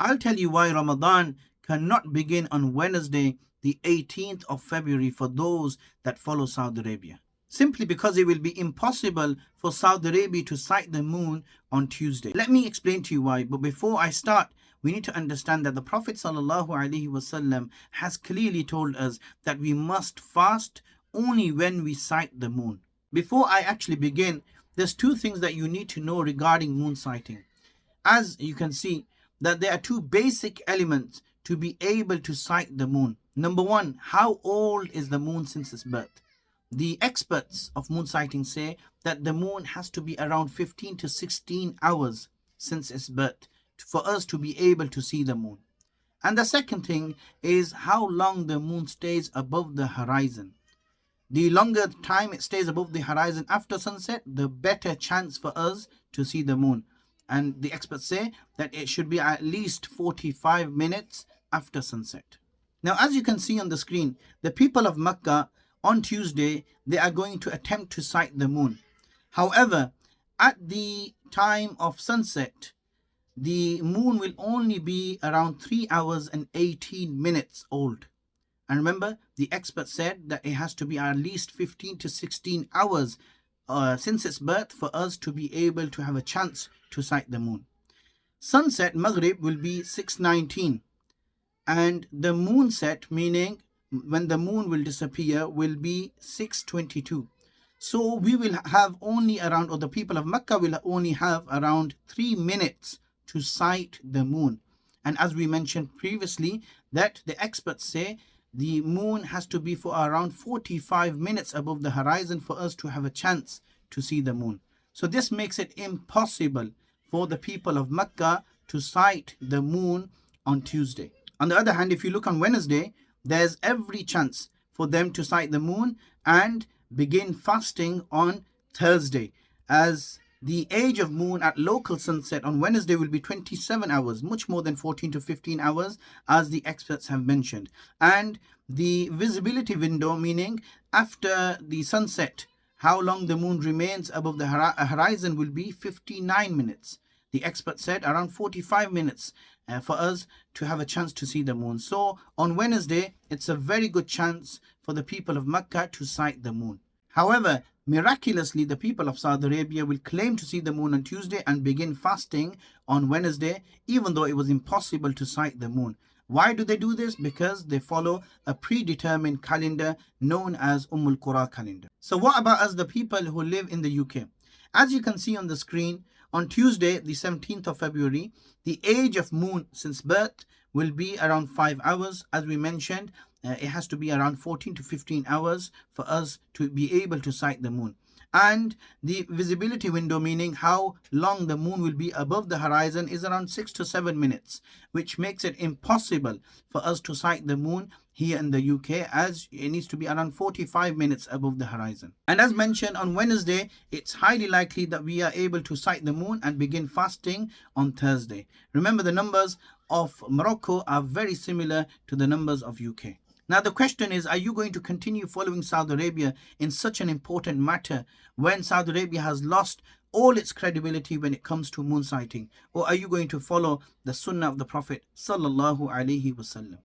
I'll tell you why Ramadan cannot begin on Wednesday, the 18th of February for those that follow Saudi Arabia. Simply because it will be impossible for Saudi Arabia to sight the moon on Tuesday. Let me explain to you why. But before I start, we need to understand that the Prophet ﷺ has clearly told us that we must fast only when we sight the moon. Before I actually begin, there's two things that you need to know regarding moon sighting. As you can see, that there are two basic elements to be able to sight the moon. Number one, how old is the moon since its birth? The experts of moon sighting say that the moon has to be around 15 to 16 hours since its birth for us to be able to see the moon. And the second thing is how long the moon stays above the horizon. The longer time it stays above the horizon after sunset, the better chance for us to see the moon. And the experts say that it should be at least 45 minutes after sunset. Now, as you can see on the screen, the people of Mecca on Tuesday, they are going to attempt to sight the moon. However, at the time of sunset, the moon will only be around 3 hours and 18 minutes old. And remember, the expert said that it has to be at least 15 to 16 hours since its birth for us to be able to have a chance to sight the moon. Sunset, Maghrib, will be 6:19. And the moon set, meaning when the moon will disappear, will be 6:22. So we will have only around, or the people of Mecca will only have around 3 minutes to sight the moon. And as we mentioned previously, that the experts say the moon has to be for around 45 minutes above the horizon for us to have a chance to see the moon. So this makes it impossible for the people of Mecca to sight the moon on Tuesday. On the other hand, if you look on Wednesday, there's every chance for them to sight the moon and begin fasting on Thursday, as the age of moon at local sunset on Wednesday will be 27 hours, much more than 14 to 15 hours, as the experts have mentioned. And the visibility window, meaning after the sunset, how long the moon remains above the horizon, will be 59 minutes. The expert said around 45 minutes for us to have a chance to see the moon. So on Wednesday, it's a very good chance for the people of Mecca to sight the moon. However, miraculously, the people of Saudi Arabia will claim to see the moon on Tuesday and begin fasting on Wednesday, even though it was impossible to sight the moon. Why do they do this? Because they follow a predetermined calendar known as Qura calendar. So what about us, the people who live in the UK? As you can see on the screen, on Tuesday, the 17th of February, the age of moon since birth will be around 5 hours. As we mentioned, it has to be around 14 to 15 hours for us to be able to sight the moon. And the visibility window, meaning how long the moon will be above the horizon, is around 6 to 7 minutes, which makes it impossible for us to sight the moon here in the UK, as it needs to be around 45 minutes above the horizon. And as mentioned, on Wednesday, it's highly likely that we are able to sight the moon and begin fasting on Thursday. Remember, the numbers of Morocco are very similar to the numbers of UK. Now the question is, are you going to continue following Saudi Arabia in such an important matter when Saudi Arabia has lost all its credibility when it comes to moon sighting? Or are you going to follow the sunnah of the Prophet sallallahu alaihi wasallam?